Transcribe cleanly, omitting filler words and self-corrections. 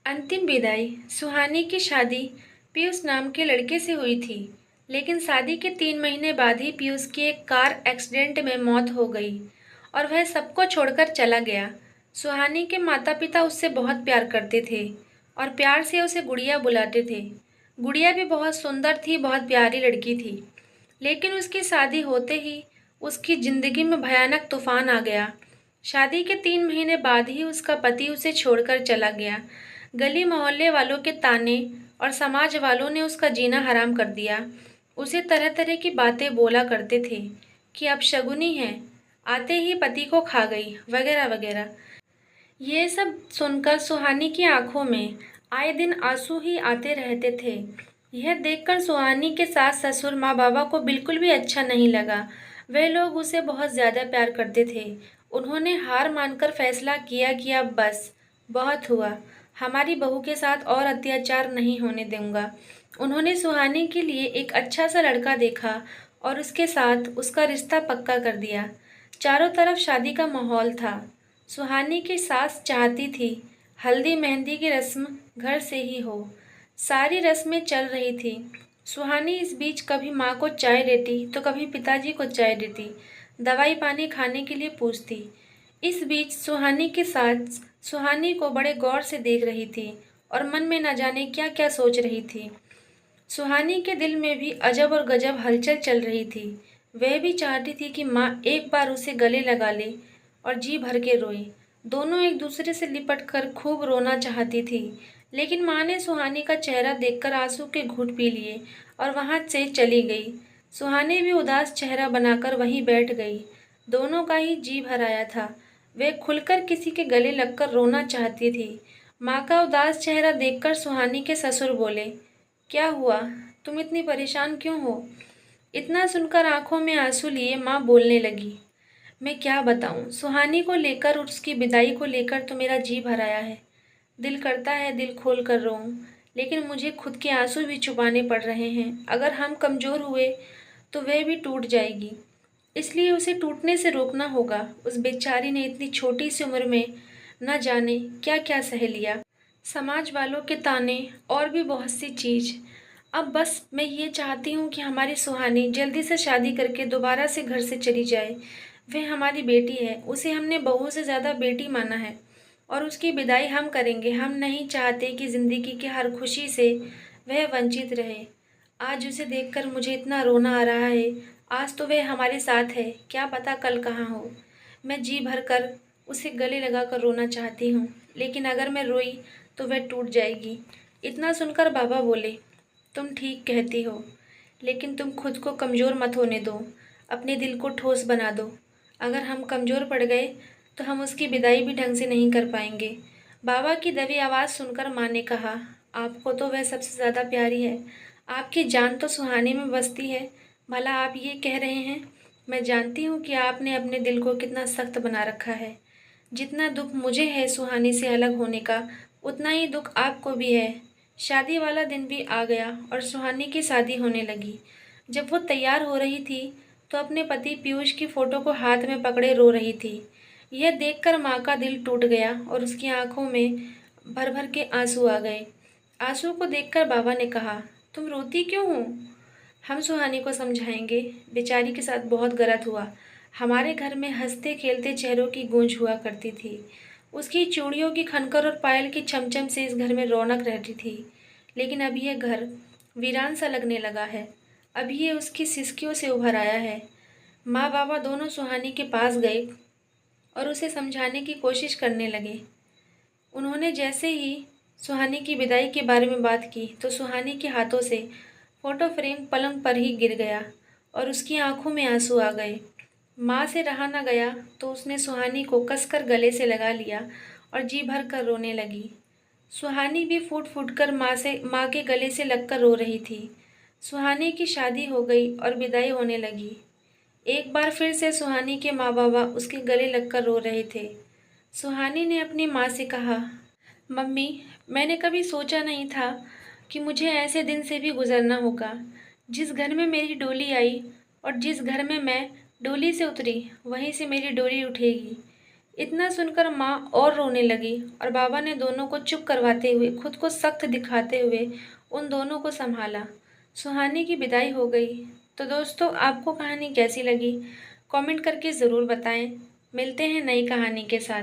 अंतिम विदाई। सुहानी की शादी पीयूष नाम के लड़के से हुई थी, लेकिन शादी के 3 महीने बाद ही पीयूष की एक कार एक्सीडेंट में मौत हो गई और वह सबको छोड़कर चला गया। सुहानी के माता पिता उससे बहुत प्यार करते थे और प्यार से उसे गुड़िया बुलाते थे। गुड़िया भी बहुत सुंदर थी, बहुत प्यारी लड़की थी। लेकिन उसकी शादी होते ही उसकी जिंदगी में भयानक तूफान आ गया। शादी के 3 महीने बाद ही उसका पति उसे छोड़कर चला गया। गली मोहल्ले वालों के ताने और समाज वालों ने उसका जीना हराम कर दिया। उसे तरह तरह की बातें बोला करते थे कि अब शगुनी है, आते ही पति को खा गई, वगैरह वगैरह। ये सब सुनकर सुहानी की आंखों में आए दिन आंसू ही आते रहते थे। यह देखकर सुहानी के सास ससुर माँ बाबा को बिल्कुल भी अच्छा नहीं लगा। वे लोग उसे बहुत ज़्यादा प्यार करते थे। उन्होंने हार मानकर फैसला किया कि अब बस बहुत हुआ, हमारी बहू के साथ और अत्याचार नहीं होने दूंगा। उन्होंने सुहानी के लिए एक अच्छा सा लड़का देखा और उसके साथ उसका रिश्ता पक्का कर दिया। चारों तरफ शादी का माहौल था। सुहानी की सास चाहती थी हल्दी मेहंदी की रस्म घर से ही हो। सारी रस्में चल रही थी। सुहानी इस बीच कभी माँ को चाय देती तो कभी पिताजी को चाय देती, दवाई पानी खाने के लिए पूछती। इस बीच सुहानी की सास सुहानी को बड़े गौर से देख रही थी और मन में न जाने क्या क्या सोच रही थी। सुहानी के दिल में भी अजब और गजब हलचल चल रही थी। वह भी चाहती थी कि माँ एक बार उसे गले लगा ले और जी भर के रोए। दोनों एक दूसरे से लिपट कर खूब रोना चाहती थी, लेकिन माँ ने सुहानी का चेहरा देखकर आंसू के घूंट पी लिए और वहां से चली गई। सुहानी भी उदास चेहरा बनाकर वहीं बैठ गई। दोनों का ही जी भर आया था। वे खुलकर किसी के गले लगकर रोना चाहती थी। माँ का उदास चेहरा देखकर सुहानी के ससुर बोले, क्या हुआ? तुम इतनी परेशान क्यों हो? इतना सुनकर आंखों में आंसू लिए माँ बोलने लगी, मैं क्या बताऊं, सुहानी को लेकर और उसकी विदाई को लेकर तो मेरा जी भर आया है। दिल करता है दिल खोल कर रोऊं, लेकिन मुझे खुद के आंसू भी छुपाने पड़ रहे हैं। अगर हम कमज़ोर हुए तो वह भी टूट जाएगी, इसलिए उसे टूटने से रोकना होगा। उस बेचारी ने इतनी छोटी सी उम्र में न जाने क्या क्या सह लिया, समाज वालों के ताने और भी बहुत सी चीज़। अब बस मैं ये चाहती हूँ कि हमारी सुहानी जल्दी से शादी करके दोबारा से घर से चली जाए। वह हमारी बेटी है, उसे हमने बहू से ज़्यादा बेटी माना है और उसकी विदाई हम करेंगे। हम नहीं चाहते कि ज़िंदगी की हर खुशी से वह वंचित रहे। आज उसे देखकर मुझे इतना रोना आ रहा है। आज तो वह हमारे साथ है, क्या पता कल कहाँ हो। मैं जी भर कर उसे गले लगाकर रोना चाहती हूँ, लेकिन अगर मैं रोई तो वह टूट जाएगी। इतना सुनकर बाबा बोले, तुम ठीक कहती हो, लेकिन तुम खुद को कमज़ोर मत होने दो, अपने दिल को ठोस बना दो। अगर हम कमज़ोर पड़ गए तो हम उसकी विदाई भी ढंग से नहीं कर पाएंगे। बाबा की दबी आवाज़ सुनकर माँ ने कहा, आपको तो वह सबसे ज़्यादा प्यारी है, आपकी जान तो सुहानी में बसती है, भला आप ये कह रहे हैं? मैं जानती हूँ कि आपने अपने दिल को कितना सख्त बना रखा है। जितना दुख मुझे है सुहानी से अलग होने का, उतना ही दुख आपको भी है। शादी वाला दिन भी आ गया और सुहानी की शादी होने लगी। जब वो तैयार हो रही थी तो अपने पति पीयूष की फोटो को हाथ में पकड़े रो रही थी। यह देखकर माँ का दिल टूट गया और उसकी आंखों में भर भर के आंसू आ गए। आंसू को देखकर बाबा ने कहा, तुम रोती क्यों हो? हम सुहानी को समझाएंगे, बेचारी के साथ बहुत गलत हुआ। हमारे घर में हंसते खेलते चेहरों की गूंज हुआ करती थी। उसकी चूड़ियों की खनकर और पायल की छमछम से इस घर में रौनक रहती थी। लेकिन अब यह घर वीरान सा लगने लगा है। अब ये उसकी सिसकियों से उभर आया है। माँ बाबा दोनों सुहानी के पास गए और उसे समझाने की कोशिश करने लगे। उन्होंने जैसे ही सुहानी की विदाई के बारे में बात की तो सुहानी के हाथों से फोटो फ्रेम पलंग पर ही गिर गया और उसकी आंखों में आंसू आ गए। माँ से रहा न गया तो उसने सुहानी को कसकर गले से लगा लिया और जी भर कर रोने लगी। सुहानी भी फूट फूट कर माँ के गले से लगकर रो रही थी। सुहानी की शादी हो गई और विदाई होने लगी। एक बार फिर से सुहानी के माँ बाबा उसके गले लगकर रो रहे थे। सुहानी ने अपनी माँ से कहा, मम्मी, मैंने कभी सोचा नहीं था कि मुझे ऐसे दिन से भी गुजरना होगा। जिस घर में मेरी डोली आई और जिस घर में मैं डोली से उतरी, वहीं से मेरी डोली उठेगी। इतना सुनकर माँ और रोने लगी और बाबा ने दोनों को चुप करवाते हुए खुद को सख्त दिखाते हुए उन दोनों को संभाला। सुहानी की विदाई हो गई। तो दोस्तों, आपको कहानी कैसी लगी? कमेंट करके ज़रूर बताएं। मिलते हैं नई कहानी के साथ।